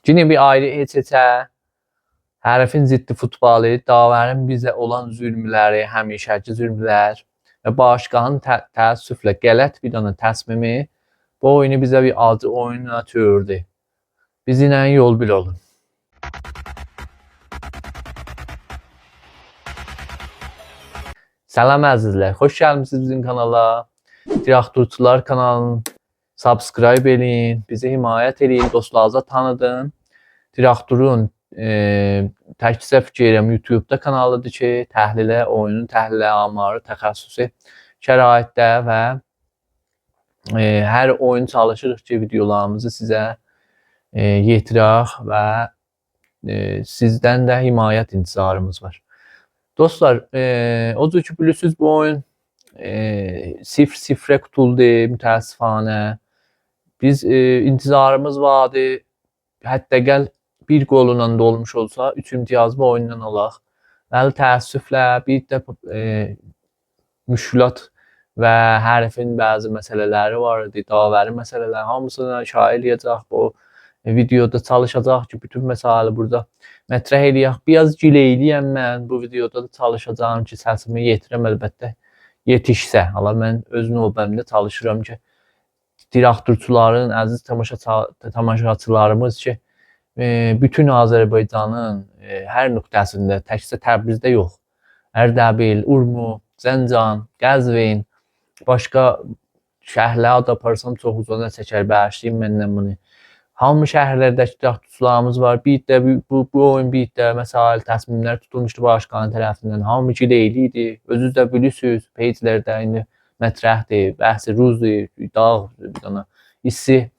Yine bir ayrı EÇÇ, hərfin ziddi futbalı, Davərin bizə olan zülmləri, həmişəki zülmlər və başqanın təəssüflə qələt bir dana təsmimi bu oyunu bizə bir acı oyuna çevirdi. Bizimlə yol bir olun. Salam əzizlər, xoş gəlmisiniz bizim kanala. Traktorçular kanalını subscribe edin, bizi himayət edin, dostlarınıza tanıdın. Traktorun təkcə fikirəm YouTube'da kanalıdır ki, təhlilə, oyunun təhlilə amarı təxəssüsü şəraitdə və hər oyun çalışırıq ki, videolarımızı sizə yetirək və sizdən də himayət intizarımız var. Dostlar, o cür ki bilirsiniz bu oyun 0-0 qutuldu mütəəssifanə. Biz intizarımız vardı. Hətta gəl bir qolunla dolmuş olsa 3 imtiyazlı oyundan alaq. Bəli, təəssüflə bir də müşkülat və hərfin bəzi məsələləri var idi, davəri məsələləri. Hamısını şair eləyəcək bu videoda, çalışacaq ki, bütün məsələləri burada mətrəh eləyək. Biraz gileyliyəm mən bu videoda da çalışacağım ki, səsimi yetirəm əlbəttə yetişsə. Hala mən öz növbəmdə çalışıram ki, traktorçuların, əziz tamaşaçılarımız ki, bütün Azərbaycanın hər nöqtəsində, təkcə Təbrizdə yox, Ərdəbil, Urmu, Zəncan, Qəzvin, başqa şəhərlərə də aparsam çox uzun çəkər, bağışlayın məndən bunu. Hamı şəhərlərdəki traktorçularımız var. Bir də bu oyun bir də məsəl təsmimlər tutulmuşdu başqanın tərəfindən. Hamı gileyli idi. Özünüz də bilirsiniz, peyclərdə indi mətrəhdir, bəhsi ruzdur, dağ, bir dana hissi.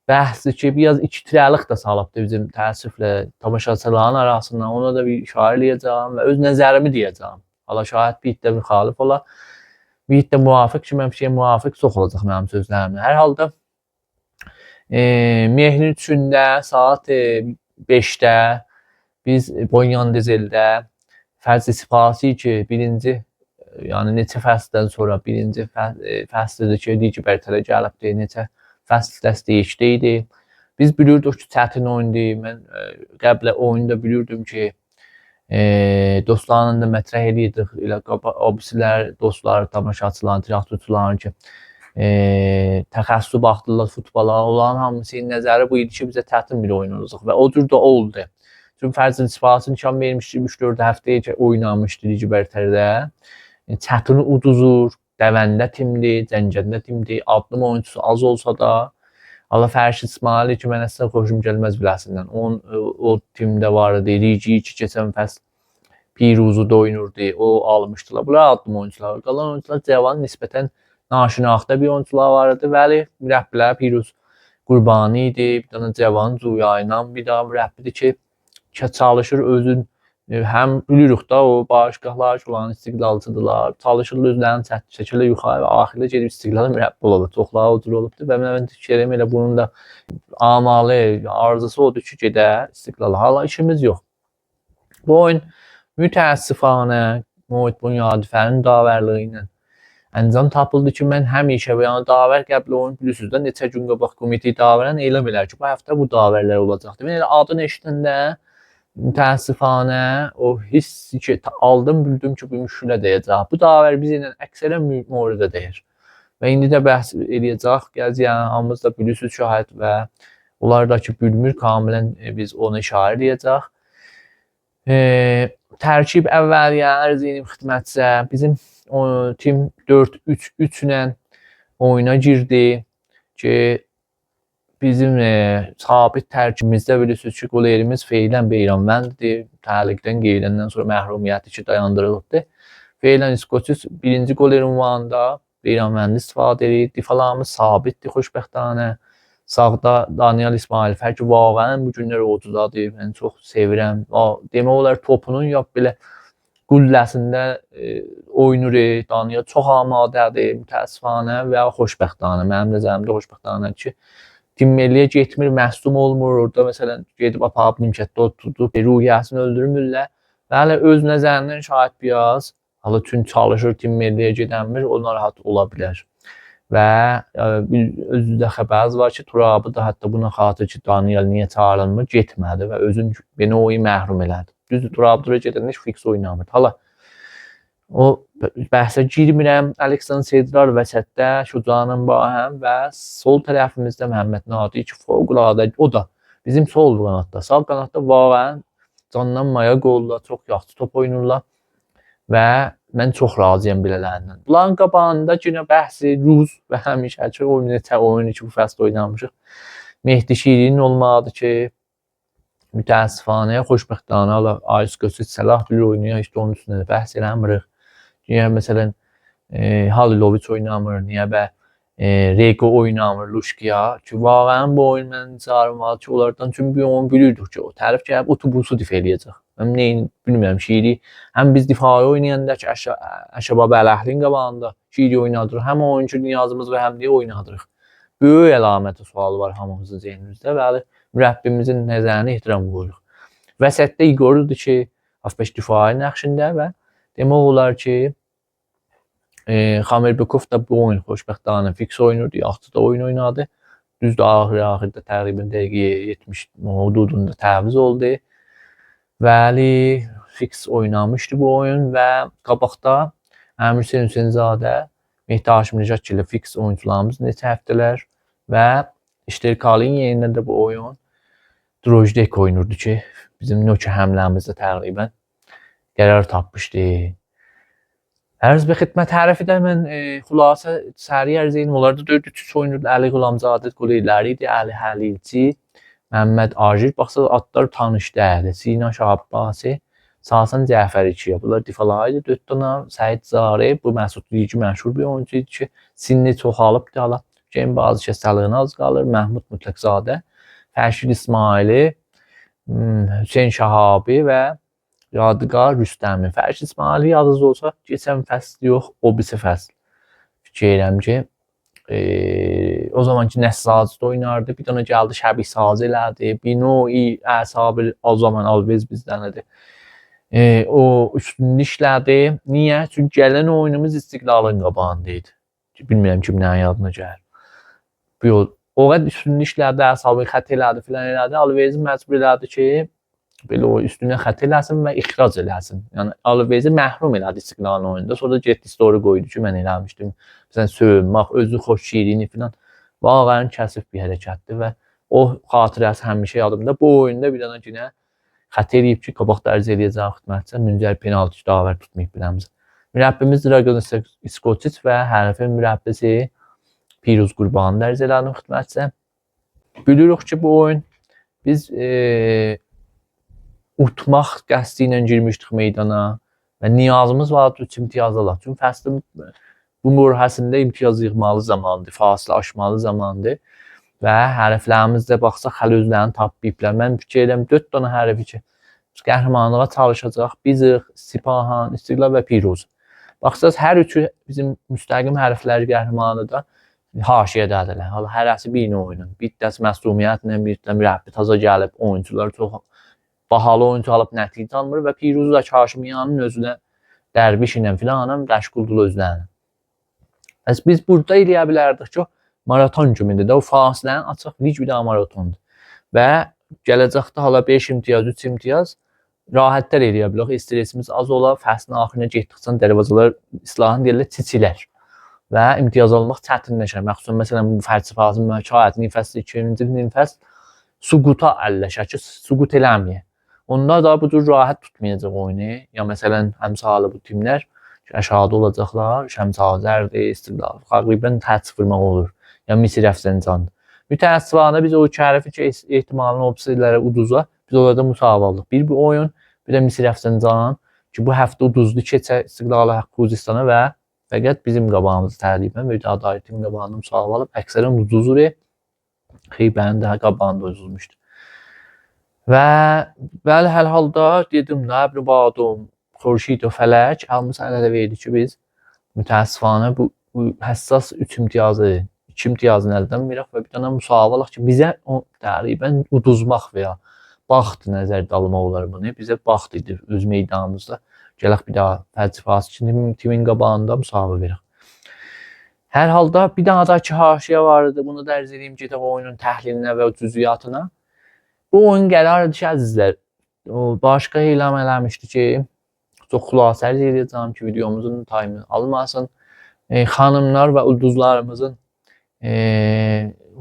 Bəhsi ki, biraz ikitirəlik də salıbdır bizim təəssüflə tamaşaçıların arasından. Ona da bir şair eləyəcəm və öz nəzərimi deyəcəm. Hala şahid bir də müxalif ola, bir də müvafiq ki, mən bir şey müvafiq çox olacaq mənim sözlərimlə. Hər halda Mehrin 3-də saat 5-də biz Bonyan Dizeldə fərz istifası ki, birinci, yəni neçə fəsildən sonra birinci fəsildir ki, Ligi Bərtərə gəlibdir, neçə fəsil dəstəyişdəydi. Biz bilirdik ki, çətin oyundur. Mən qəblə oyunda bilirdim ki, dostlarla da mətrəh eləyirdik. Elə obsilər, dostlar, tamaşaçılar, traktorçuların ki, təxəssüsü baxdılar futbola. Onların hamısının nəzəri bu idi ki, bizə çətin bir oyun olacaq və o cür də oldu. Çünki fərzin istifasını nişan vermişdi, 3-4 həftəyə oynamışdı Ligi Bərtərdə. Çətini uduzur. Dəvəndə timdir, Cəngəndə timdir, adlı oyuncusu az olsa da Allah Fərşid İsmail ki, mən əslində xoşum gəlməz biləsindən. O timdə var idi, Ligi 2 keçən fəsil Piruzu'da oynurdu, o almışdılar. Bunlar adlı oyuncular. Qalan oyuncular cavan, nisbətən naşinaqda bir oyuncular var idi. Bəli, mürəbbilər Piruz Qurbani idi, bir dənə cavan Zuyaynan bir daha mürəbbidir ki, çalışır özün. Həm bilirik da o başqalar ki, olan istiqlalçıdırlar, çalışırlar özlərini çəkirlər yuxarı və axirdə gedib istiqlala mürəbbi olurlar. Çoxları o cür olubdur və mən fikirəm elə bunun da amalı, arzusu odur ki, gedə istiqlala. Hala işimiz yox. Bu oyun mütəəssifanə Muhit Bunyadifənin davərliyi ilə əncam tapıldı ki, mən həmişə yəni davər qəbli oyun bilirsiniz də neçə gün qabaq komitə davərən elan elər ki, bu həftə bu davərlər olacaqdır. Mən elə adını eşidəndə mütəəssifanə o hissi ki, aldım, bildim ki, bu müşkülə deyəcək. Bu davər biz ilə əksərən mövridə deyir. Və indi də bəhs eləyəcək. Gəziyən hamımız da bilirsiniz şahid və onlar da ki, bilmir, kamilən biz onu işarə eləyəcək. Tərkib əvvəliyyə ərz edib xidmətcə bizim tim 4-3-3 ilə oyuna girdi ki, bizim sabit tərkibimizdə bilirsiniz ki, qolerimiz Feylən Beyranvəndidir. Təliqdən qeyləndən sonra məhrumiyyəti ki, dayandırılıbdır. Feylən İskoçis birinci qoler ünvanında Beyranvəndi istifadə edir. Difalarımız sabitdir, xoşbəxtanə. Sağda Daniel İsmail Fərki vaqəən bu günlər ocudadır. Mən çox sevirəm. Demək olar topunun yox belə qulləsində oynur. Daniel çox amadədir, mütəəssifanə və xoşbəxtanə. Mənim nəzərimdə xoşbəxtanə ki, Tim milliyə getmir, məsum olmur. Orada məsələn gedib aparıb nimkətdə tutub, ruhiyyəsini öldürmürlər. Bəli, öz nəzərindən şahid biraz. Hala çünki çalışır, tim milliyə gedənmir, o narahat ola bilər. və özündə xəbəriniz var ki, Turabı da hətta buna xatir ki, Daniel niyə çağırılmır, getmədi və özün beni o məhrum elədi. Düzdür, Turabı gedəndə heç fiks oynamırdı. Hala o bəhsə girmirəm. Aleksandr Sedrar vəsətdə, Şucanın Bahəm və sol tərəfimizdə Məhəmməd Nadi ki, fövqəladə o da bizim sol qanatda. Sağ qanatda vaqəən candan maya qollar, çox yaxşı top oynayırlar və mən çox razıyam belələrindən. Bunların qabağında yenə bəhsi Rus və həmişəki oyunu ki, bu fəsl oynamışıq. Mehdi Şirinin olmalıdır ki, mütəəssifanəyə, xoşbəxtlərinə Ayus Göçüc Səlah bilir oynayır, işte onun üstündə bəhs eləmirik. Niyə məsələn Haliloviç oynamır, niyə bə Rego oynamır, Luşkiya ki, vaqəən bu oyun mən çağırmalı ki, onlardan çünki bir oyun bilirdik ki, o tərəf gəlib otobusu difə eləyəcək. Mən neyin bilmirəm, Şiri həm biz difai oynayanda ki, Əşəbab Ələhlin qabağında Şiri oynadırıq, həm oyuncu niyazımız və həm deyə oynadırıq. Böyük əlaməti sualı var hamımızın zehnimizdə və mürəbbimizin nəzərinə ehtiram qoyuruq. Vəsətdə Igor'dur ki, Afbeş difai nəqşində və demək olar ki, Xamerbekov da bu oyun xoşbəxtlərinə fiks oynayırdı, yaxşı da oyun oynadı. Düzdür, axırda təqribən dəqiqəyə 70 hududunda təviz oldu. Vəli fiks oynamışdı bu oyun və qabaqda Əmir Hüseynzadə, Mehdi Haşimnijad ilə fiks oyuncularımız neçə həftələr və İştirkalin yerində də bu oyun Drojdek oynurdu ki, bizim nökə həmləmizdə təqribən qərar tapmışdı. Ərz bir xidmət hərifi də mən xülasə səri ərz edeyim. Onlarda 4-3 oynurdu. Əli Qulamzadə qoleyləri idi. Əli Həlilçi, Məmməd Ajir. Baxsa adlar tanışdı əli. Sina Şahabbasi, Sasan Cəfəriçiyə. Bunlar difaları idi. 4 dana Səid Zari. Bu Məsud Lici məşhur bir oyuncu idi ki, sinni çoxalıbdı. Hala Cem bazı kəsəliyinə az qalır. Məhmud Mütləqzadə, Fərşid İsmaili, Hüseyn Şahabi və Yadigar Rüstəmi. Fərşid İsmaili yadınız olsa, keçən fəsl yox, o birisi fəsl. Fikir edirəm ki, o zamanki Nəssazda oynardı. Bir dana gəldi Şəbih Sazı elədi. Bino'i Əsabir o zaman Alvez bizdənədir. O üstünlük işlədi. Niyə? Çünki gələn oyunumuz İstiqlalın qabağında idi. Bilmirəm kimlərin yadına gəlir. O qədər üstünlük işlədi, Əsabir xət elədi, filan elədi. Alvezi məcbur elədi ki, belə o üstünə xət eləsin və ixrac eləsin. Yəni Alvezi məhrum elədi İstiqlalın oyununda. Sonra getdi story qoydu ki, mən eləmişdim. Məsələn, sövünmək, özü xoş şirini filan. Vaqəən kəsif bir hərəkətdir və o xatirəsi həmişə yadımda. Bu oyunda bir dana yenə xət eləyib ki, qabaq dərc eləyəcəm xidmətçi, müncər penaltı davər tutmayıb biləmizə. Mürəbbimiz Dragan İskoçiç və hərfin mürəbbisi Piruz Qurbanı dərc elədim xidmətçi. Bilirik ki, bu oyun biz utmaq qəsdi ilə girmişdik meydana və niyazımız vardı 3 imtiyaz alaq. Çünki fəslin bu mürhəsində imtiyaz yığmalı zamandır, fasilə aşmalı zamandır və hərflərimizdə baxsaq hələ özlərini tapmayıblar. Mən fikir edirəm 4 dana hərfi ki, qəhrəmanlığa çalışacaq. Biziq, Sipahan, İstiqlal və Piruz. Baxsaq hər üçü bizim müstəqim hərfləri qəhrəmanıdır. Haşiyədədirlər. Hala hərəsi bir oyunun. Bir dəs məsumiyyətlə, bir də mürəbbi taza gəlib, oyuncular çox bahalı oyuncu alıb nəticə almır və Piruz da Haşimiyanın özünə dərviş ilə filan məşğuldur özlərinə. Biz burada eləyə bilərdik ki, maraton kimidir də o fasiləni açıq lig bir daha maratondur. Və gələcəkdə hala 5 imtiyaz, 3 imtiyaz rahatlar eləyə bilərik. Stresimiz az olar, fəslin axırına getdikcə dərvəzalar islahın deyirlər çiçilər. Və imtiyaz almaq çətinləşər. Məxsusən məsələn bu fərqi fazın məhkayətinin fəsli 2-ci fəsl suquta əlləşər ki, suqut eləməyə. Onlar da bu cür rahat tutmayacaq oyunu. Ya məsələn həmsalı bu timlər aşağıda olacaqlar. Şəmsazərdir, İstiqlal. Təqribən tərs vurmaq olur. Ya Misir Əfzəncandır. Mütəəssifanə biz o iki hərfi ki, ehtimalın opsiyaları uduza, biz orada müsahibə aldıq. Bir bu oyun, bir də Misir Əfzəncan ki, bu həftə uduzdu keçə İstiqlal Xuzistana və fəqət bizim qabağımızı təqribən və adaletin qabağında müsahibə alıb, əksərən uduzur. Xeybənin də qabağında uduzmuşdu. Və bəli, hər halda dedim də, bir badum, Xurşid və Fələk almışsa ələ verdi ki, biz mütəəssifanə bu həssas 3 imtiyazı, 2 imtiyazını əldən verək və bir dənə müsahibə alaq ki, bizə o təqribən uduzmaq və ya vaxt nəzərdə almaq olar bunu. Bizə vaxt idi öz meydanımızda. Gələk bir daha fəlsəfəsi kimi timin qabağında müsahibə verək. Hər halda bir dənə daha ki haşiyə var idi. Bunu da ərz edeyim gedək oyunun təhlilinə və cüz'iyyatına. Bu oyun qərarı ki, əzizlər, o başqa elan eləmişdi ki, çox xülasə edəcəm ki, videomuzun time almasın. Xanımlar və ulduzlarımızın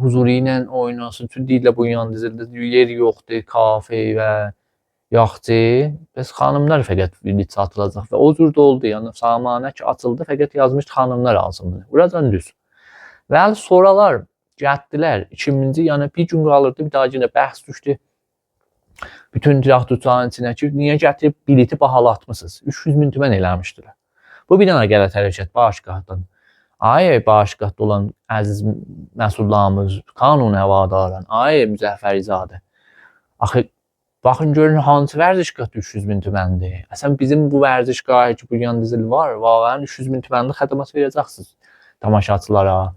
huzuru ilə oynasın. Çünki deyirlər bu yan dizildə yer yoxdur, kafe və yaxçı. Bəs xanımlar fəqət bilet satılacaq və o cür də oldu. Yəni samanə ki açıldı, fəqət yazmışdı xanımlar alsın. Buradan düz. Və sonralar getdilər 2000-ci, yəni bir gün qalırdı, bir daha yenə bəhs düşdü. Bütün traktorçuların içinə ki, niyə gətirib bileti bahalatmısınız? 300 min tümən eləmişdilər. Bu bir dənə qələt hərəkət başqadan. Ay başqatda olan əziz məsullarımız, qanun həvadarən, ay Müzəffərizadə. Axı baxın görün hansı vərdişgah 300 min tüməndir. Əsən bizim bu vərdişgahı ki, bu yan dizil var, vaqəən 300 min tümənli xədmat verəcəksiniz tamaşaçılara.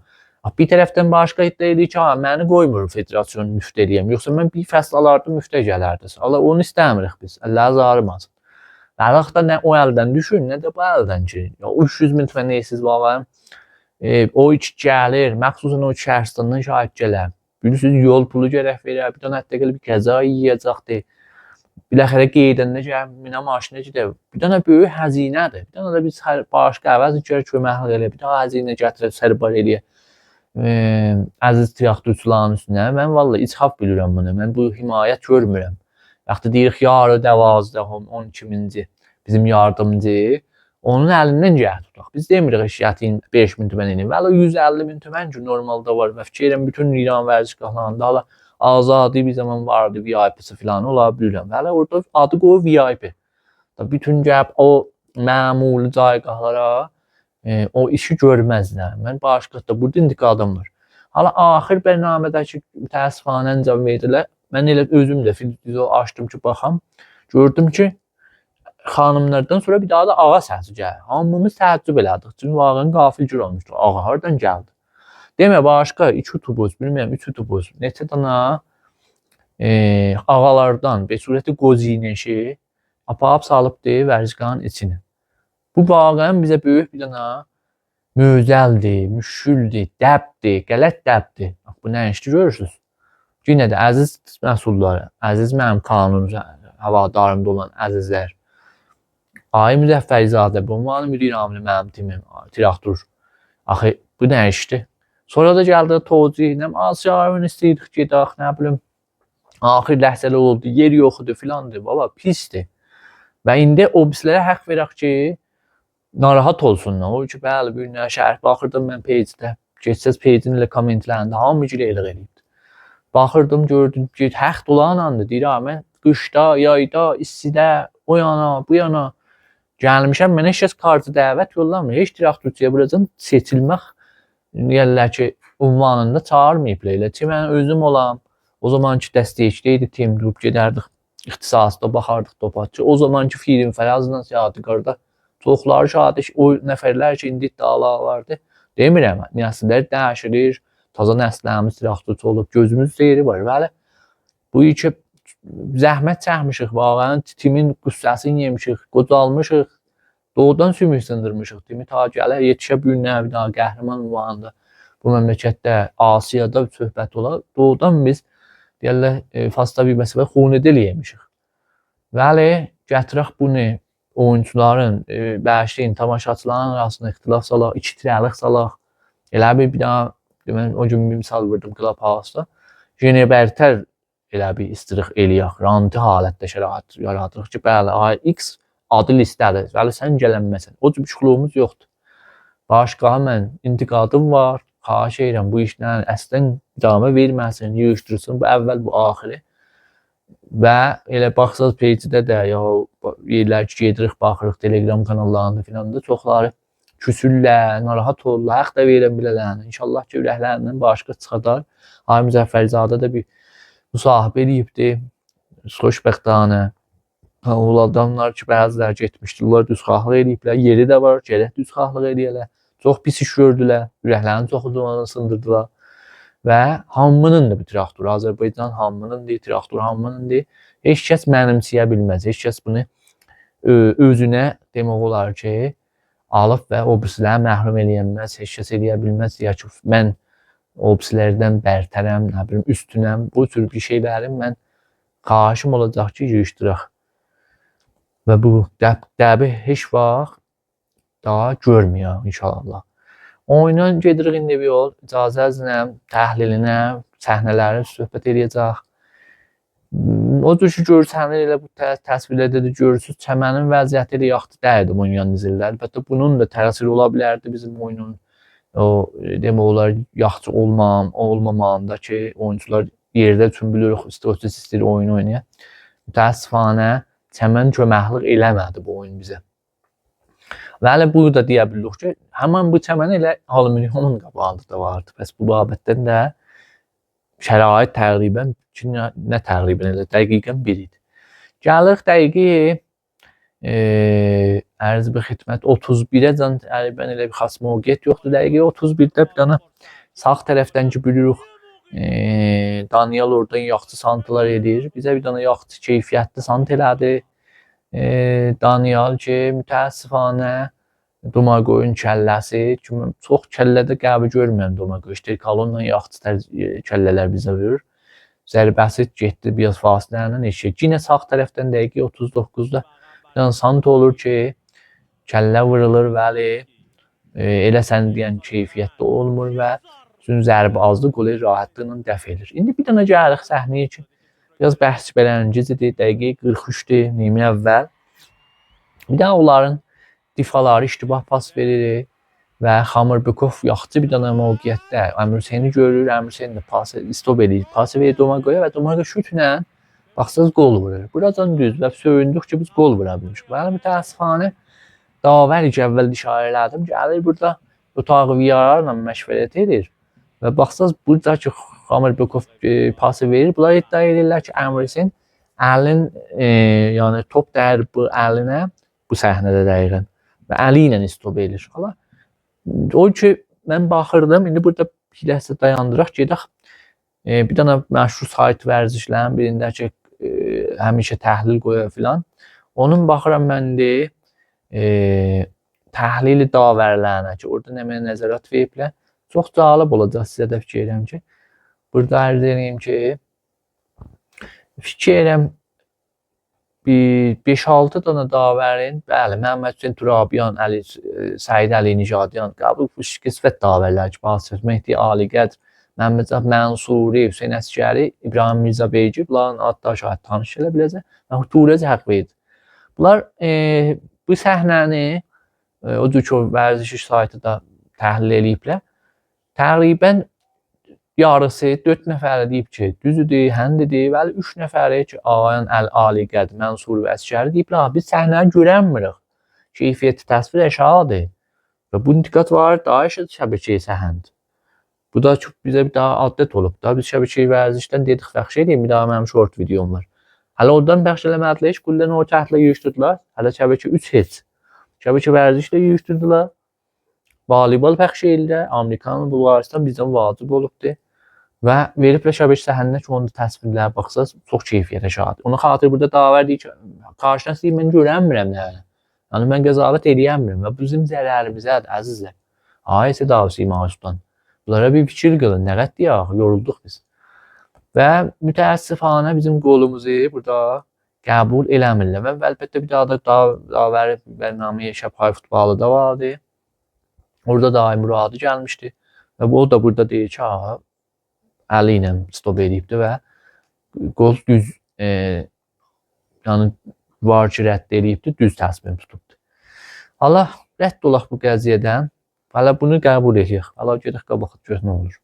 Bir tərəfdən başqa iddia edir ki, məni qoymur federasyon müftə eləyəm. Yoxsa mən bir fəsl alardım, müftə gələrdi. Allah onu istəmirik biz. Allah zarımasın. Əlaqda nə o əldən düşün, nə də bu əldən ki. 300 min tümən neysiz vaqəən. O iç gəlir, məxsusən o şəhərstandan şahid gələr. Bilirsiniz, yol pulu gərək verər, bir dənə hətta gəlib qəza yiyəcəkdir. Biləxərə qeydəndə gəlir, minə maşına gedər. Bir dənə böyük həzinədir. Bir dənə də biz başqa əvəz gərək köməklik eləyək. Bir dənə həzinə gətirib sərbar eləyək. Əziz traktorçuların üstünə. Mən vallahi içxaf bilirəm bunu. Mən bu himayət görmürəm. Yaxud deyirik, yarı 12-ci bizim yardımcı. Onun əlindən gəl tutaq. Biz demirik şirkətin 5 min tümən eləyim. Vələ 150 min tümən ki, normalda var. Və fikirəm, bütün İran vərdişgahlarında hala azadi bir zaman vardı, VIP'si filan ola bilirəm. Vələ orada adı qoyu VIP. Bütün gəb o məmuli caygahlara o işi görməzlər. Mən başqasında burada indiki adam var. Hala axır bərnamədəki təəssüfanə əncam verdilər. Mən elə özüm də video açdım ki, baxam. Gördüm ki, xanımlardan sonra bir daha da ağa səsi gəlir. Hamımız təəccüb elədik. Çünki vaqəən qafilgir olmuşdu. Ağa hardan gəldi? Demə başqa 2 utubus, bilmirəm 3 utubus, neçə dana ağalardan bir surəti qozinəşi aparıb salıbdı vərzişgahın içinə. Bu vaqəən bizə böyük bir dana möcəldir, müşküldür, dəbdir, qələt dəbdir. Bu nə işdir görürsünüz? Yenə də əziz məsullar, əziz mənim qanun havadarımda olan əzizlər. Ay Müzəffərizadə, bu mənim müdir amili mənim timim, traktor. Axı, bu nə işdir? Sonra da gəldi toci, nəm Asiyanın istəyirdik gedək, nə bilim. Axır ləhsələ oldu, yer yoxudur filandır, baba, pisdir. Və indi o bizlərə həq verək ki, narahat olsunlar. O ki, bəli, bir nə şərh baxırdım mən peycdə, geçsəz peycin ilə kommentlərində, hamı gilə elə eləyibdir. Baxırdım, gördüm ki, həq dolan andı, deyirəm, mən qışda, yayda, istidə, o yana, bu yana gəlmişəm, mənə heç kəs kartı dəvət yollamır. Heç traktorçuya buracan seçilmək deyirlər ki, ünvanında çağırmayıblar elə ki, mən özüm olam. O zamanki dəstəkçi tim durub gedərdik, ixtisasda baxardıq topatçı. O zamanki film fəlazla yadigarda çoxları şahid o nəfərlər ki, indi iddialardı. Demirəm, nəsillər dəyişilir, taza nəslərimiz traktorçu olub, gözümüz seyri var. Bəli, bu iki zəhmət çəkmişik, vaqəən timin qüssəsini yemişik, qocalmışıq, doğudan sümük sındırmışıq. Timi ta gələ yetişə bir nəvi daha qəhrəman ünvanında bu məmləkətdə, Asiyada söhbət olar. Doğudan biz deyərlər, fasta bir məsələ xunedel yemişik. Bəli, gətirək bunu oyuncuların, bəşliyin, tamaşaçıların arasında ixtilaf salaq, 2 tirəlik salaq. Elə bir daha, mən o gün bir misal verdim Clubhouse-da. Yenə bərtər elə bir istirix eləyək, ranti halətdə şərait yaradırıq ki, bəli, X adı listədir, bəli, sən gələnməsən. O cür şüxluğumuz yoxdur. Başqa mən intiqadım var, xahiş edirəm, bu işlə əslən idamə verməsin, yığışdırsın, bu əvvəl, bu axiri. Və elə baxsaz peycidə də, ya yerlər ki, gedirik, baxırıq, Telegram kanallarında filan da çoxları küsürlər, narahat olurlar, həq də verən bilərlər. İnşallah ki, ürəklərindən başqa çıxadar. Ay Müzəffərizadə də bir müsahibə eləyibdir, xoşbəxtanə. O adamlar ki, bəzilər getmişdirlər, düzxahlıq eləyiblər, yeri də var, gərək düzxahlıq eləyələr. Çox pis iş gördülər, ürəklərini çox uzun sındırdılar. Və hamının da bir traktor, Azərbaycan hamınındır, traktor hamınındır. Heç kəs mənimsəyə bilməz, heç kəs bunu özünə demək olar ki, alıb və o birisiləri məhrum eləyənməz, heç kəs eləyə bilməz deyə ki, mən o birisilərdən bərtərəm, nə bilim, üstünəm. Bu tür bir şeylərin mən xahişim olacaq ki, yığışdıraq. Və bu dəbi heç vaxt daha görməyək inşallah. Oyuna gedirik indi bir yol, icazənizlə, təhlilinə, səhnələri söhbət edəcək. O cür ki, görsənir elə bu təsvirlərdə də görürsünüz, çəmənin vəziyyəti elə yaxşı deyildi oynayan izləyicilər. Əlbəttə bunun da təsiri ola bilərdi bizim oyunun o demək olar yaxşı olmamağında ki, oyunçular yerdə üçün bilirik, istəyir oyun oynaya. Mütəəssifanə çəmən köməklik eləmədi bu oyun bizə. Və hələ burada deyə bilirik ki, həmin bu çəmən elə alüminiumun qabağında da vardı. Bəs bu babətdən də şərait təqribən nə təqribən elə dəqiqən 1 idi. Gəlirik dəqiqi ərz bir xidmət 31-ə can təqribən elə bir xas mövqeyyət yoxdur. Dəqiqi 31-də bir dənə sağ tərəfdən ki bilirik Daniel oradan yaxşı santılar edir. Bizə bir dənə yaxşı keyfiyyətli sant elədi. Daniel ki mütəəssifanə Domagoyun kəlləsi ki, çox kəllədə qəbul görməyəm Domagoy. İşte Kalonla yaxşı kəllələr bizə verir. Zərbəsi getdi biraz fasilə ilə eşək. Yenə sağ tərəfdən dəqiqi 39-da bir dənə sant olur ki, kəllə vurulur, bəli, elə sən deyən keyfiyyətli olmur və üçün zərbə azdı, qolu rahatlıqla dəf edir. İndi bir dənə gəlirik səhnəyə ki, biraz bəhs beləncədir, dəqiqi 43-dür, nimi əvvəl. Bir də onların difaları iştibah pas verir və Xamirbekov yaxşı bir dənə mövqeyyətdə Əmir Hüseyni görür, Əmir Hüseyn də pası stop edir, pası verir Domagoya və Domago şutla baxsınız gol vurur. Buradan düz və söyündük ki, biz gol vura bilmişik. Mənim mütəəssifanə Davər ki, əvvəl işarə elədim, gəlir burada otağı VAR-la məşvərət edir və baxsınız burada ki, Xamirbekov pası verir. Bunlar iddia edirlər ki, Əmir Hüseyn əlin, yəni top dəyir bu əlinə bu səhnədə dəqiqən və əli ilə stop edir. O ki, mən baxırdım, indi burada bir ləhsə dayandıraq, gedək. Bir dənə məşhur sayt vərzişlərin birində ki, həmişə təhlil qoyur filan. Onun baxıram mən indi təhlili davərlərinə ki, orada nəməyə nəzarət veriblər. Çox cəlib olacaq sizə də fikir edirəm ki, burada ərz edeyim ki, fikir edirəm 5-6 dənə davərin, bəli, Məhəmməd Hüseyn Turabiyan, Səid Əli Nijadiyan, qəbul qisvət davərlər ki, Basir Mehdi Aliqədr, Məhəmməd Zəf Mənsuri, Hüseyn Əsgəri, İbrahim Mirzə Beyci, bunların adda şahid tanış elə biləcək və Turəc Həqveydi. Bunlar bu səhnəni o cür ki, vərzişi saytı da təhlil eləyiblər. Təqribən yarısı 4 nəfərə deyib ki, düzüdür, həndidir və 3 nəfərə ki, Ağayan Əl-Aliqəd, Mənsur və Əsgəri deyiblər, biz səhnəni görənmirik. Keyfiyyəti təsvir əşalıdır. Və bu intiqat var, daha şəbəkəyə səhənd. Bu da çox bizə bir daha adət olub da. Biz şəbəkəyə vərzişdən dedik, bəxş edeyim, bir daha mənim short videom var. Hələ oradan bəxş eləmədilər, quldən o kəhətlə yığışdırdılar. Hələ şəbəkə 3 heç. Şəbəkə vərzişlə yığışdırdılar. Voleybol bəxş eləyirlər. Amerikanın Bulqaristan bizdən vacib olubdur. Və veriblər şəbəkə səhəninə ki, onun təsvirlərə baxsaq, çox keyfiyyətə şahid. Onun xatır burada davər deyir ki, qarşıdan istəyir, mən görənmirəm nə. Yəni, mən qəzavət eləyəmirəm və bizim zərərimizədir, əzizlər. Ayəsə davisi İmajdan. Bunlara bir fikir qılın, nə qəd deyək, yorulduq biz. Və mütəəssifanə bizim qolumuzu burada qəbul eləmirlər. Və əlbəttə bir daha da davəri bərnaməyə Şəbhay futbalı da vardı. Orada da Ay Muradı gəlmişdi. Və o da burada deyir ki, əli ilə stop edibdir və qol düz yəni var ki, rədd edibdir, düz təsmin tutubdur. Allah rədd olaq bu qəziyyədən. Hələ bunu qəbul edirik. Hələ gedək qabaq görək nə olur.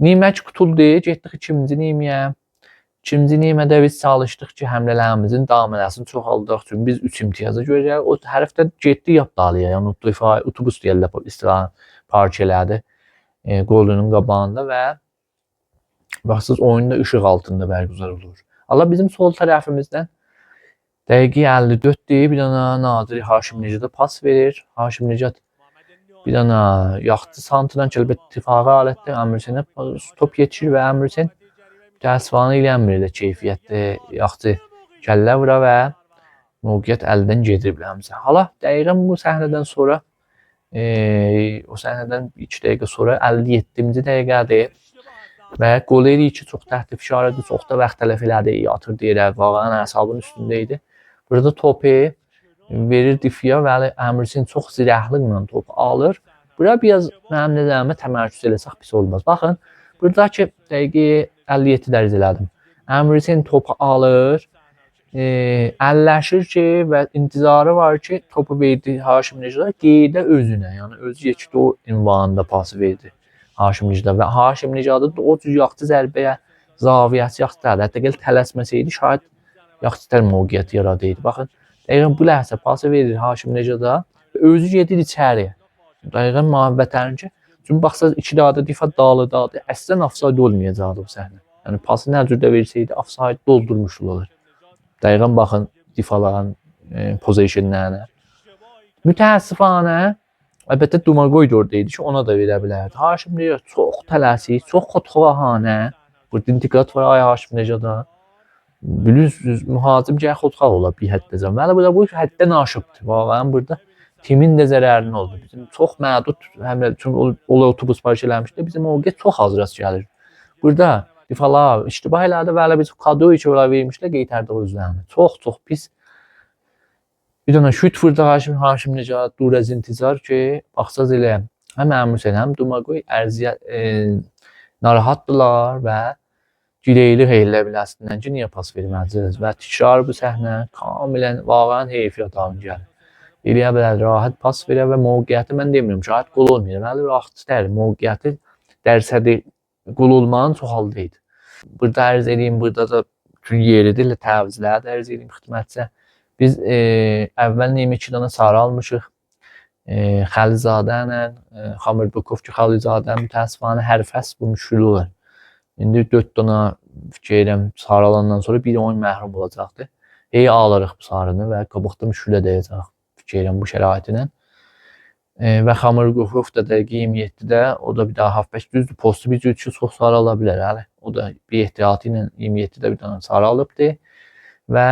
Nimə qutuldu, getdik 2-ci nimiyə. 2-ci nimədə biz çalışdıq ki, həmlələrimizin daminəsini çoxaldıq. Çünki biz 3 imtiyaza görəcək. O hərfdə getdi Yapdalıya, yəni otobus deyirlər, istirahət park elədi qolunun qabağında və baxsınız oyunda işıq altında bərqüzar olur. Allah bizim sol tərəfimizdən dəqiqi 54-dür. Bir dənə Naziri Haşim Necədə pas verir. Haşim Necəd bir dənə yaxçı santıdan kəlbət ittifağı alətdir. Əmir Hüseynə top yetişir və Əmir Hüseyn mütəəssifanə eləyənmir elə keyfiyyətli yaxçı kəllə vura və mövqeyyət əldən gedir biləmsə. Hala dəqiqən bu səhnədən sonra O səhnədən 2 dəqiqə sonra 57-ci dəqiqədir və qol eləyirik ki, çox təhdid fişarıdır, çox da vaxt tələf elədi, yatırdı yerə, vağanın əsabının üstündə idi. Burada topu verir Difiyə və Əmrsin çox zirəhliklə topu alır. Bura biraz mənim nəzərimə təmərküz eləsək pis olmaz. Baxın, buradakı dəqiqəyə 57 dərəcə elədim. Əmrsin topu alır, əlləşir ki və intizarı var ki, topu verdi Haşim Necda qeydə özünə, yəni özü yekdə o ünvanında pası verdi Haşim Necda və Haşim Necda da o cür yaxşı zərbəyə zaviyyəsi yaxşıdır. Hətta gəl tələsməsəydi şayad yaxşı mövqeyiyyət yaradıydı. Baxın, dəqiqən bu ləhsə pası verir Haşim Necda və özü gedir içəriyə. Dəqiqən mühabbətlərinki. Çünki baxsaq 2 dağda difa dağlıdadır. Əslən offside olmayacaqdı bu səhnə. Yəni pası nə cür də versəydi offside doldurmuş olur. Dəqiqən baxın difaların pozisyonlarına. Mütəəssifanə əlbəttə Dumagoy da oradaydı ki, ona da verə bilərdi. Haşim Necda çox tələsik, çox xodxahanə. Burada intiqad var ay Haşim Necda. Bilirsiniz, mühacim gəl xodxaq ola bir həddəcən. Bəli, burada bu həddən aşıbdır. Vaqəən burada timin də zərərli oldu. Bizim çox məhdud, həm də çünki o otobus park eləmişdi. Bizim mövqe çox az rast gəlir. Burada difalar iştibah elədi və biz Kadoviç ola vermişlər qeytərdə özlərini. Çox pis. Bir dənə şut vurdu Haşim Necda duraz intizar ki, baxsaz elə həm Əmrsən, həm Dumagoy narahatdılar və girəyli heylə biləsindən ki, niyə pas vermədiniz və təkrar bu səhnə kamilən vaqəən heyfiyyatdan gəlir. Eləyə bilər, rahat pas verə və mövqeyyəti mən demirəm, şahid qol olmayır. Bəli, rahatdır, mövqeyyəti dərsədi qol olmanın çoxaldıydı. Burada ərz edeyim, burada da yeridir, təvizlər də ərz edeyim xidmətçə. Biz əvvəl Neymi 2 dənə sarı almışıq. Xəlizadə ilə Xamirbekov ki, Xəlizadə mütəəssifanə hər fəs bu müşkül olur. İndi 4 dənə fikirəm sarı alandan sonra bir oyun məhrum olacaqdır. Alırıq bu sarını və qabaqda müşkül edəcək fikirəm bu şəraitilə. Və Xamirbekov da dəqiqə 27-də, o da bir daha halfback düzdür, postu bir cür ki, çox sarı ala bilər. Hələ. O da bir ehtiyatı ilə 27-də bir dənə sarı alıbdır və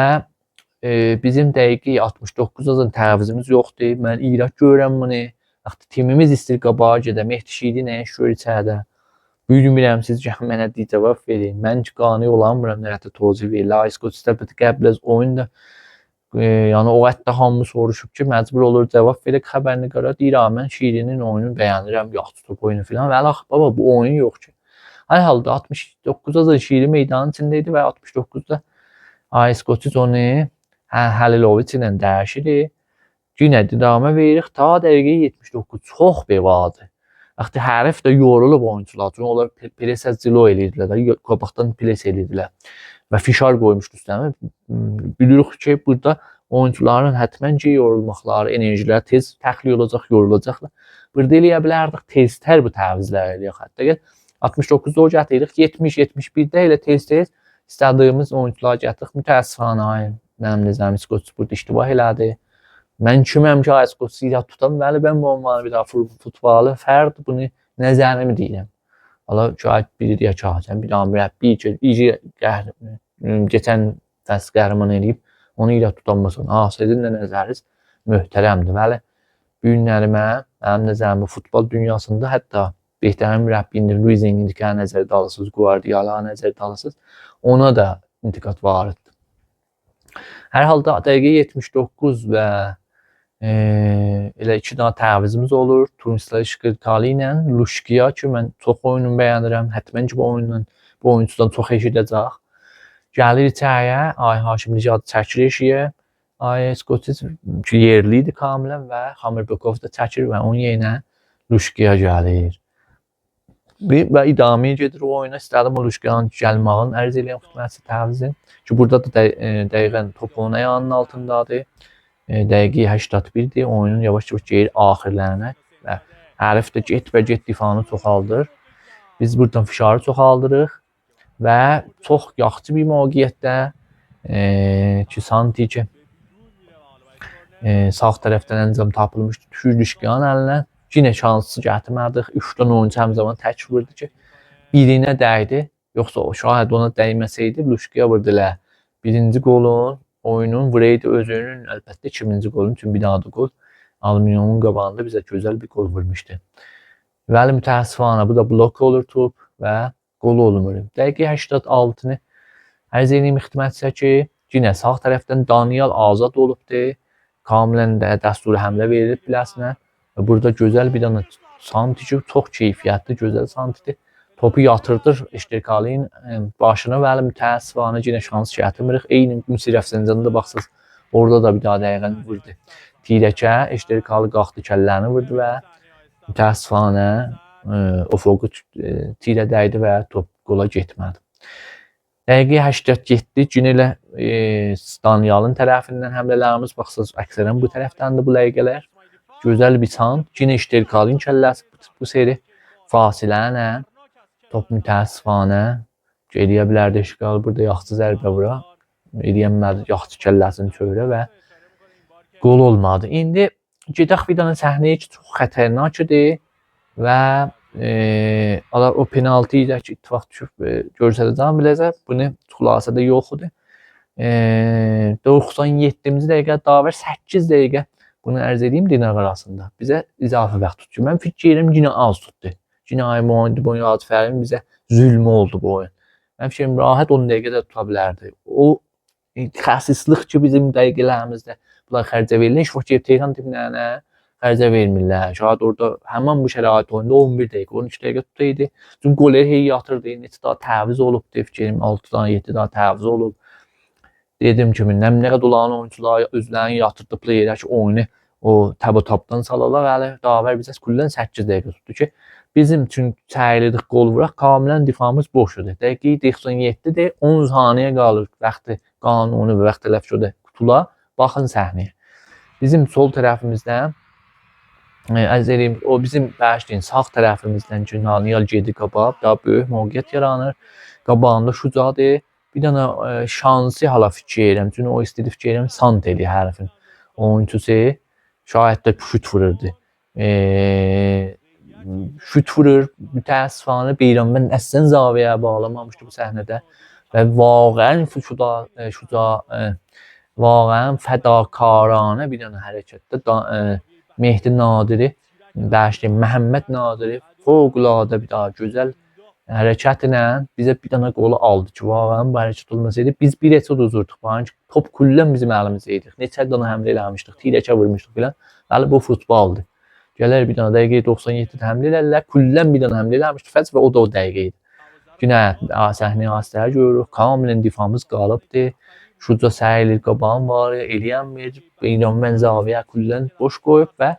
bizim dəqiqə 69-dan təvizimiz yoxdur. Mən irad görürəm bunu. Timimiz istəyir qabağa gedə. Mehdi Şidi nəyə şükür içəridə. Bilmirəm siz ki, mənə cavab verin. Mən ki, qani olamıram, nərətə tozi verir. Laiskoçistə qəbl az oyun da yəni o hətta hamı soruşub ki, məcbur olur cavab verək xəbərini qara. Deyirəm, mən Şirinin oyununu bəyənirəm, yaxşı top oyunu filan. Və baba bu oyun yox ki. Hər halda 69-da Şiri meydanın içində idi və 69-da Laiskoçic onu Həliloviç ilə dəyişirik. Yenə davamə veririk. Ta dəqiqə 79 çox bevadır. Vaxtı hərif də yorulub oyuncular. Çünki onlar presə cilo eləyirdilər. Qabaqdan pres eləyirdilər. Və fişar qoymuşdu üstəmə. Bilirik ki, burada oyuncuların həttəmən ki, yorulmaqları, enerjilər tez təxliyə olacaq, yorulacaqlar. Burada eləyə bilərdik, tez-tər bu təvizlər eləyək. Hətta gəl 69-da o gətiririk, 70-71-də elə tez-tez istədiyimiz oyuncular gətiririk. Mütəəssifanə mənim nəzərim İskoçic burada iştibah elədi. Mən kiməm ki, İskoçic irad tutam, bəli, mən bu olmalı bir daha futbalı fərd bunu nəzərimi deyirəm. Valla şahid biri deyək ki, sən bir daha mürəbbi keçən fəs qəhrəman eləyib, onu irad tutanmasın. Sizin də nəzəriniz möhtərəmdir. Bəli, bu günlərimə, mənim nəzərimə futbol dünyasında hətta behtərin mürəbbiyindir, Luis Enrique'yə nəzərdə alırsınız, Guardiola'ya nəzərdə alırsınız. Ona da intiqad variddir. Hər halda dəqiqə 79 və elə 2 dənə təvizimiz olur. Tunislər Şıqırtalı ilə Luşkiya ki, mən çox oyununu bəyənirəm. Həttəmən ki, bu oyuncudan çox eşidəcək. Gəlir içəriyə, ay Haşim Necda çəkir eşiyə. Ay İskoçic ki, yerli idi kamilən və Xamirbekov da çəkir və onun yerinə Luşkiya gəlir. Və idamə gedir o oyuna. İstədim o Luşkiyanın gəlmağını ərz eləyəm xidmətçi təvizin. Ki, burada da dəqiqən topunun ayağının altındadır. Dəqiqə 81-dir. Oyunun yavaş-yavaş gelir axirlərinə və hərif də get difanı çoxaldır. Biz buradan fişarı çoxaldırıq və çox yaxşı bir mövqeyiyyətdə ki, santi ki sağ tərəfdən əncam tapılmışdı. Düşür Luşkiyanın əlinə. Yenə şansı gətirmədik. 3-dən oyuncu həm zaman tək vurdu ki, birinə dəydi. Yoxsa o şahid ona dəyməsəydi, Luşkiya vurdu elə. Birinci qolun oyunun vuraydı özünün, əlbəttə 2-ci qolun, çünki bir daha da qol. Alüminyumun qabağında bizə gözəl bir qol vurmuşdu. Vəli mütəəssifانه bu da blok olur top və qol olmur. Dəqiqə 86-nı ərz edeyim xidmətinizə ki, yenə sağ tərəfdən Daniel Azad olubdu. Kamilən də dəsturi həmlə verilib biləsinə. Və burada gözəl bir dənə santi ki, çox keyfiyyətli, gözəl santidir. Topu yatırdır İştiqalın başına və mütəəssifانه yenə şans gətirmirik. Eyni Müsir Əfsəncanda baxsınız, orada da bir daha dəqiqən vurdu. Tirəkə İştiqalı qalxdı, kəlləni vurdu və mütəəssifانه Ofoqu tirə dəydi və top qola getmədi. Dəqiqə 87 günü ilə Daniel'ın tərəfindən həmlələrimiz baxsınız, əksərən bu tərəfdəndir bu dəqiqələr. Gözəl bir san. Yenə İştiqalın kəlləsi bu seri fasilə ilə top mütəəssifانه eləyə bilərdi İştiqal. Burada yaxşı zərbə vura. Eləyəmədi, yaxşı kəlləsini çövrə və qol olmadı. İndi gedək bir dənə səhnəyə ki, çox xətərnak idi və o penaltı ilə ki, ittifaq düşüb görsədəcəm biləcək. Bunu xülasədə yoxdur. 97-ci dəqiqə Davər 8 dəqiqə bunu ərz edeyim dinaq arasında. Bizə izafə vaxt tutdu. Mən fikir edirəm yenə az tutdu. Yenə oyun Adifərin bizə zülmü oldu bu oyun. Mən fikrim rahat 10 dəqiqə də tuta bilərdi. O xəsislik ki bizim dəqiqələrimizdə bunlar xərcə verilir. Heç vaxt Tehran tiplərinə xərcə vermirlər. Şayad orada həmin bu şərait oyunda 11 dəqiqə, 13 dəqiqə tutaydı. Çünki qoller hey yatırdı. Neçə daha təviz olubdu fikrim. 6-dan 7 daha təviz olub. Dedim kimi, nə qədər dolan oyuncular özlərini yatırdı playerlər ki, oyunu o təbo-tapdan salalar. Hələ Davər bizə kullən 8 dəqiqə tutdu ki, bizim üçün çəyirdik qol vuraq, kamilən difamız boş idi. Dəqiqə 97-dir, 10 saniyə qalır vaxtı qanuni və vaxt tələf şödə qutula. Baxın səhnəyə. Bizim sol tərəfimizdən o bizim bəşliyin sağ tərəfimizdən ki, Daniel gedi qabaq, daha böyük mövqeyyət yaranır. Qabağında Şucadır. Bir dənə şansı hala fikir edirəm. Çünki o istədi fikir edirəm, sant eləyir hərfin. Oyuncusu şayət də şut vururdu. Şut vurur, mütəəssifانه Beyranbənd əslən zaviyyə bağlamamışdı bu səhnədə. Və vaqəən vaqəən fədakarane bir dənə hərəkətdə Mehdi Nadiri, bəşli Məhəmməd Nadiri fövqəladə bir daha gözəl hərəkətlə bizə bir dənə qolu aldı ki, vaqəən bu hərəkət olmasaydı biz bir neçə udurduq. Top kullən bizim əlimizdə idi. Neçə dənə həmlə eləmişdik, tirəkə vurmuşduq filan. Bəli, bu futboldur. Gələr bir dənə dəqiqə 97-də həmlə elələr, kullən bir dənə həmlə eləmişdik fəc və o da o dəqiqə idi. Günə səhnəyə asitəyə görürük, kamilən difamız qalıbdı. Şuca səhilir, qabağın var, eləyənmir, Beyranbənd zaviyyə kullən boş qoyub və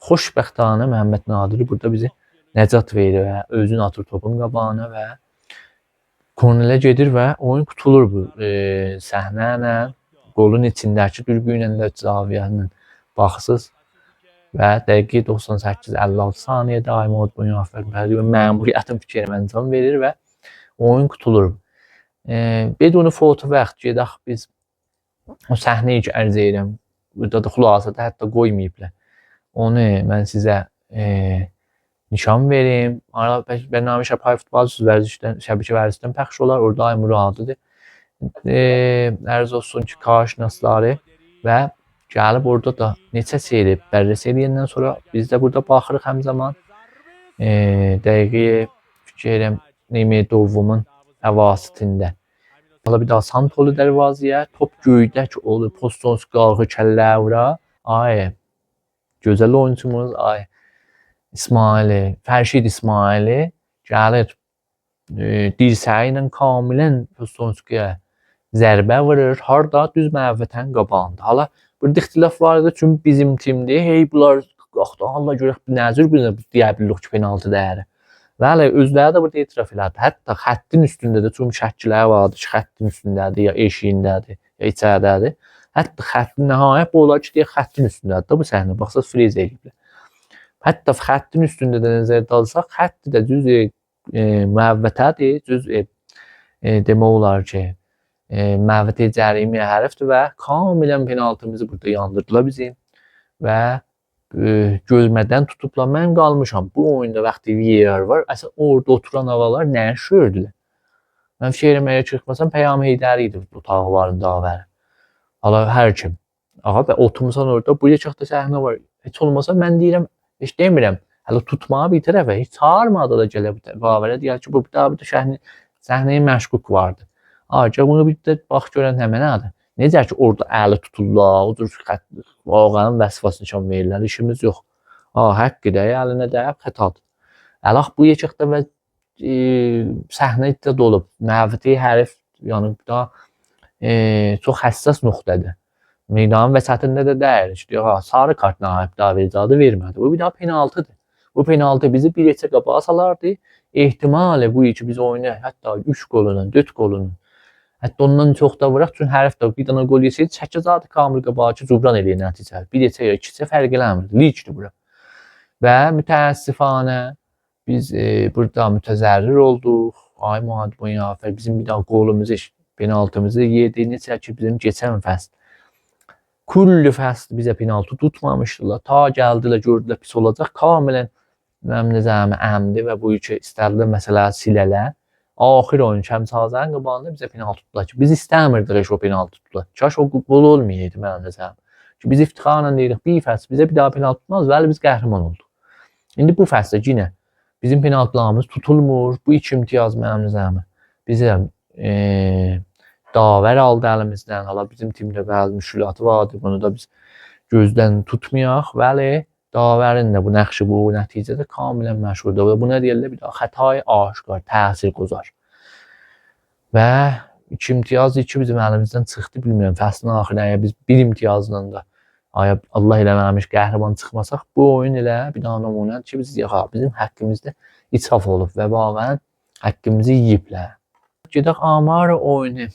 xoşbəxtanə Məhəmməd Nadiri burada bizi nəcat verir və özünü atır topun qabağına və kornelə gedir və oyun qutulur bu səhnə ilə. Qolun içindəki dürbünlə də zaviyyənin baxsız və dəqiqə 98-56 saniyədə Aymod Bunyafər məmuriyyətin fikir məncam verir və oyun qutulur. Beduni foto vaxt gedək biz o səhnəyə ki ərz edirəm. Burada da xülasədə hətta qoymayıblar. Onu mən sizə nişan verim. Bərnamə Şəbhəy Futbol şəbəkə vərzişdən pəxş olar. Orada ay muradıdır. Ərz olsun ki, qarşınasları və gəlib orada da neçə seri bərrəs eləyəndən sonra biz də burada baxırıq həmzaman. Dəqiqə fikir edirəm Neymi Dovumun əvasitində. Hala bir daha Santolu dərvazıya, top göydə ki olur, postons qalxır kəlləyə vura. Ay, gözəl oyuncumuz, ay İsmaili, Fərşid İsmaili gəlir dirsəyi ilə kamilən postonskuya zərbə vurur. Harda? Düz məvvətən qabağında. Hala burada ixtilaf var idi, çünki bizim timdir. Hey, bunlar qalxdı, Allah görək, nəzir bir deyə bilirik ki, penaltı dəyəri. Bəli, özləri də burada etiraf elədi. Hətta xəttin üstündə də çünki şəkilləri vardı ki, xəttin üstündədir, ya eşiyindədir, ya içəridədir. Hətta xəttin nəhayət bu olar ki, deyək, xəttin üstündədir də bu səhnə. Baxsaq, friz eləyiblər. Hətta xəttin üstündə də nəzərdə alsaq, xətti də düz müəvvətədir, düz demək olar ki, müəvvətə cərimə hərfdir və kamilən penaltımızı burada yandırdılar bizim və görmədən tutublar. Mən qalmışam. Bu oyunda vaxtı VAR var. Əslən orada oturan ağalar nə şördülər? Mən fikir eləməyə çıxmasam Pəyam Heydəri idi bu tağların davəri. Hala hər kim. Ağa və oturmusan orada bu yekəxdə səhnə var. heç olmasa mən deyirəm, heç demirəm, hələ tutmağı bir tərəfə, heç çağırmadı da gələ Bavərə deyər ki, bu bir də səhnəyə məşquq vardı. Ancaq bunu bir də bax görən həmənədir. Necə ki orada əli tuturlar, o cür xətt vaqənin vəsfasını nişan verirlər, işimiz yox. Həqqi də əlinə dəyib xətadır. Əlaq bu yekəxdə və səhnə iddia olub. Məvti hərif yəni da çox həssas nöqtədir. Meydanın vəsətində də dəyir. İşte, sarı kart Nahib Davizadə vermədi. Bu bir daha penaltıdır. Bu penaltı bizi bir neçə qabağa salardı. Ehtimalə bu iki biz oyuna hətta 3 golunun, 4 golunun, hətta ondan çox da vuraq. Çünki hərif də bir dənə gol yesəydi, çəkəcəkdi Kamil qabağa ki, cubran eləyir nəticə. Bir neçə ya ikisə fərq eləmir. Ligdir bura. Və mütəəssifanə biz burada mütəzərrir olduq. Ay müharibə yafər bizim bir daha qolumuzu, penaltımızı yedi. Necə ki bizim keçən fəsl. Kulli fəsl bizə penaltı tutmamışdılar. Ta gəldilər, gördülər pis olacaq. Kamilən mənim nəzərimə əmdi və bu iki istədilər məsələ silələr. Axir oyun Şəmsazənin qabağında bizə penaltı tutdular ki, biz istəmirdik o penaltı tutdular. Kaş o gol olmayaydı mənim nəzərim. Ki biz iftiharla deyirik, bir fəsl bizə bir daha penaltı tutmaz və biz qəhrəman olduq. İndi bu fəslə yenə bizim penaltılarımız tutulmur. Bu iki imtiyaz mənim nəzərimə bizə Davər aldı əlimizdən. Hala bizim timdə bəzi müşkülatı vardı. Bunu da biz gözdən tutmayaq. Bəli, Davərin də bu nəqşi bu nəticədə kamilən məşhurdur. Bu nə deyirlər? Bir daha xətay aşkar, təsir qozar. Və iki imtiyaz iki bizim əlimizdən çıxdı. Bilmirəm, fəslin axırına biz bir imtiyazla da Allah eləməmiş qəhrəman çıxmasaq, bu oyun elə bir daha nümunədir ki, biz bizim həqqimizdə ithaf olub və bağən həqqimizi yiyiblər. Gedək Amara oyunu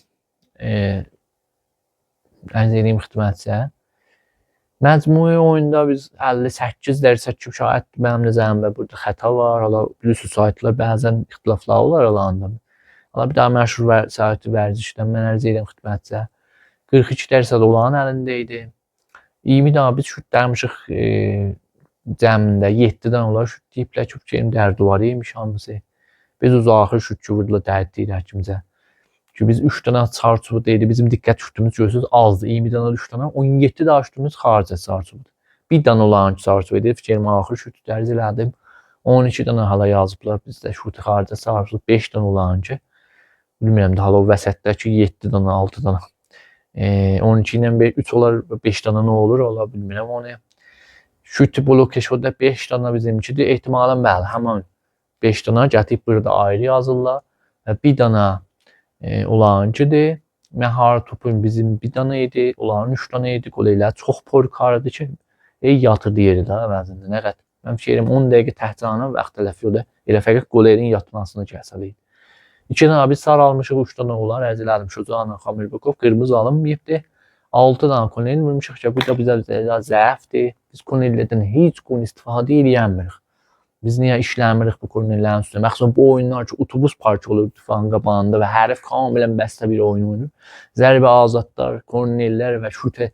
ərz edeyim xidmətçiyə. Məcmui oyunda biz 58% şahid mənim nəzərimdə burada xəta var. Hala bilirsiniz saytlar bəzən ixtilaflar olar alanında. Hala bir daha məşhur saytı vərzişdən mən ərz edeyim xidmətçiyə. 42% olan əlində idi. 20 daha biz şutlarmışıq cəmində 7-dən olar şut deyiblər ki, fikrim dərduvarı yemiş hamısı. Biz uzaqır şut vurdular dərd deyir həkimcə. Çünki biz 3 dənə çarçubu deyildi. Bizim diqqət şutumuz görürsünüz azdır. 20 dənə 3 dənə, 17 daha şutumuz xarici çarçubudur. Bir dənə olan çarçubu idi. Fikrim axır şut dərz elədim. 12 dənə hala yazıblar. Bizdə şutu xarici çarçubu 5 dənə olan ki. Bilmirəm də hala o vəsətdəki 7 dənə, 6 dənə. 12 ilə 3 olar, 5 dənə nə olur? Ola bilmirəm onu. Şut blokeşoda 5 dənə bizimkidir. Ehtimalən bəli, həmin 5 dənə gətirib burada ayrı yazırlar. Və bir dənə olanıdır. Məhar topun bizim bir dənə idi, onların 3 dənə idi. Qol elə çox porkardı ki, yatırdı yeri də vəzində. Nə qədər? Mən fikirəm 10 dəqiqə təhcana vaxt tələfiyoda elə fəqət qolerin yatmasını kəsəli idi. 2 dənə biz saralmışıq, 3 dənə olar, ərz elədim. Şucanla Xamirbekov qırmızı alınmayıbdı. 6 dənə konel vurmuşuq ki, bu da bizə zəifdir. Biz konellərdən heç gün istifadə edəmirik. Biz niyə işləmirik bu konellərin üstünə? Məxsusən bu oyunlar ki, otobus parkı olur tüfəngin qabağında və hərif kamilən bəstə bir oyun oynayır. Zərbə azadlar, konellər və şute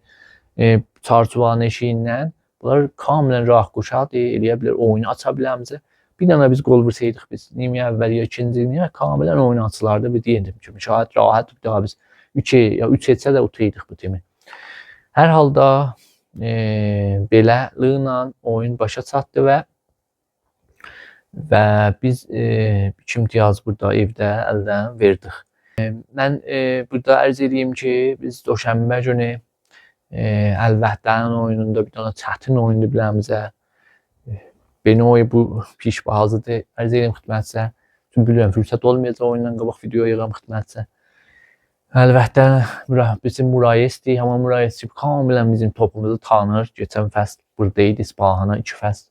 çarçuvanın eşiyindən bunlar kamilən rahat qoşad eləyə bilər, oyunu aça biləmizə. Bir dənə biz qol vursaydıq biz, niyə əvvəl ya ikinci, niyə kamilən oyunu açılardı bir deyindim ki, müşahid rahat bir daha biz 3 etsə də utaydıq bu temi. Hər halda beləliklə oyun başa çatdı və biz 2 imtiyaz burada evdə əldən verdik. Mən burada ərz edeyim ki, biz Doşənbə günü Əl-Vəhdənin oyununda bir dənə çətin oyundu biləmizə. Benoy bu pişbazıdır. Ərz edeyim xidmətçiyə. Çünki bilirəm, fürsət olmayacaq oyundan qabaq video yığam xidmətçiyə. Əlbəttə bizim Murayesdir, amma Murayes kamilən bizim topumuzu tanır. Keçən fəsl buradaydı, İspahana 2 fəsl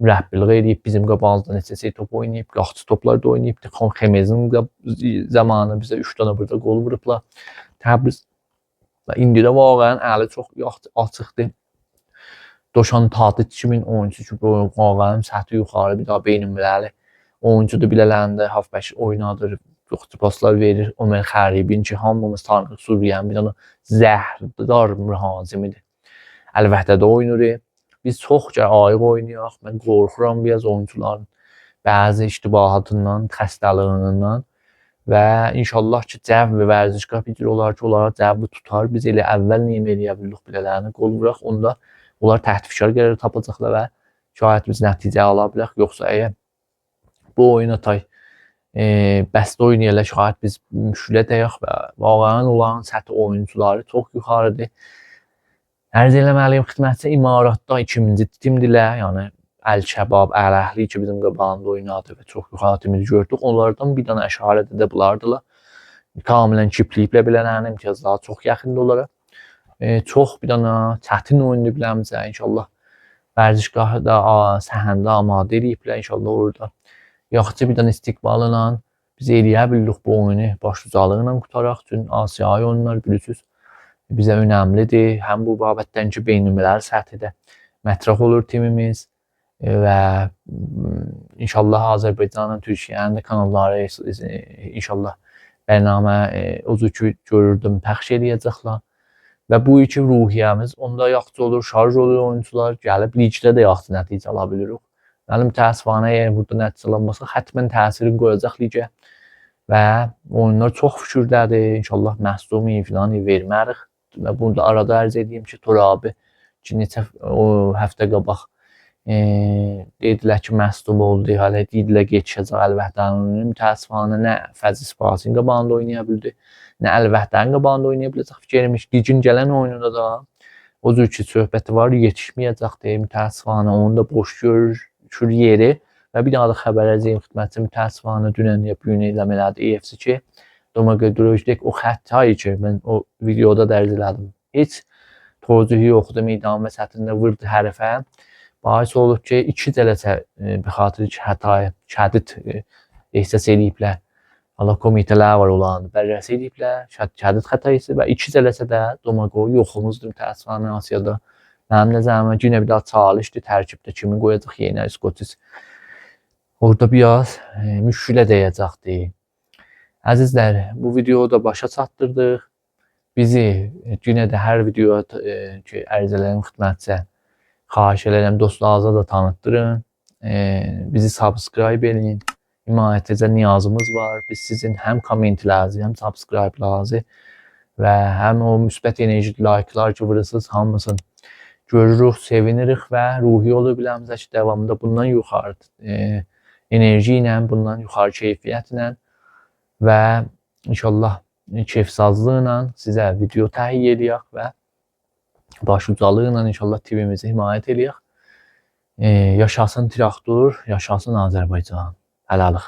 mürəbbilik edib, bizim qabağımızda neçəsə top oynayıb, qaççı toplar da oynayıb. Xemezin zamanı bizə 3 dənə burada qol vurublar. Təbriz indi də vaqəən əli çox açıqdır. Doşan Tadic 2000 oyuncusu ki, bu vaqəən səthi yuxarı bir daha beynimləli oyuncudur bilələrində halfback oynadır. Çox paslar verir. Ömer Xəribin ki, hamımız tanıyırıq Suriyanın bir dənə zəhrdar mühacimidir. Əl-Vəhdədə oynayır. Biz çoxca ayıq oynayaq. Mən qorxuram biraz oyuncuların bəzi iştibahatından, xəstəliyinindən və inşallah ki, cəvv vərzişgah bir olar ki, onlara cəvvi tutar. Biz elə əvvəl neyim eləyə bildik bilələrini qol vuraq. Onda onlar təhdidkar qərar tapacaqlar və şayət biz nəticə ala bilək. Yoxsa əgər bu oyuna tay bəstə oynayırlar, şayət biz müşkülə dəyək və vaqəən onların səthi oyuncuları çox yuxarıdır. Ərz eləməliyim xidmətçi İmaratda 2-ci timdirlər, yəni Əl-Şəbab, Əl-Əhli ki bizim qabağında oynadı və çox yuxarı timiz gördük. Onlardan bir dənə işarə edə bilərdiler. Kamilən kipliyiblə bilənlərin imtiyazları çox yaxındır onlara. Çox bir dənə çətin oyundur biləmizə inşallah. Vərzişgahı da səhəndə amadə ediblər inşallah orada. Yaxşı bir dənə istiqbalıyla biz eləyə bildik bu oyunu başlıcalıqla qutaraq. Çünki Asiya oyunlar bilirsiniz bizə önəmlidir. Həm bu babətdən ki beynəlmiləl səthdə mətrəh olur timimiz və inşallah Azərbaycanın, Türkiyənin də kanalları inşallah bərnamə özü ki görürdüm pəxş eləyəcəklər. Və bu iki ruhiyyəmiz onda yaxşı olur, şarj olur oyuncular, gəlib ligdə də yaxşı nəticə ala bilirik. Mənim təəssüfənə əgər burada nəticə alınmasa xətmən təsirini qoyacaq ligə və oyunlar çox şükürdədir. İnşallah məhsumi filan vermərik. Və bunu da arada ərz edeyim ki, Torabi ki neçə həftə qabaq dedilər ki məslub oldu, hələ dedilər geçəcək Əl-Vəhdənin. Təəssüfənə nə Fəzi Spasin qabağında oynaya bildi, nə Əl-Vəhdənin qabağında oynaya biləcək fikirmiş. Ligin gələn oyununda da o cür ki söhbəti var, yetişməyəcəkdir. Mütəəssüfənə onu da boş görür yeri. Və bir daha da xəbər edeyim xidmətçi, mütəəssüfənə dünən ya bu gün elan elədi EFC ki Domagedrojdik o xəttayı ki mən o videoda dərz elədim. Heç tozühü yoxdur, meydan və səthində vurdu hərfə. Bahis olur ki 2 cələsə bir xatır ki xətayı şədid ehsas ediblər. Allah komitələr var olan bərrəsi ediblər, şədid xətayısı və 2 cələsə də Domago yoxumuzdur təəssüfənə Asiyada. Mənim nəzərimə yenə bir daha çalışdı tərkibdə kimi qoyacaq yenə İskotis. Orada biraz müşkülə dəyəcəkdir. Əzizlər, bu videoyu da başa çatdırdıq. Bizi yenə də hər videoya ki ərz edirəm xidmətçi xahiş edirəm dostlarınıza da tanıtdırın. Bizi subscribe edin. Himayətinizə niyazımız var. Biz sizin həm kommentlərinizi, həm subscribe'larınızı və həm o müsbət enerji like'lar ki vurursunuz hamısını görürük, sevinirik və ruhi olur biləmizə ki davamında bundan yuxarı enerji ilə, bundan yuxarı keyfiyyətlə və inşallah keyfsazlıqla sizə video təhiyyə eləyək və başucalıqla inşallah TV'mizi himayət eləyək. Yaşasın traktor, yaşasın Azərbaycan. Həlalıq.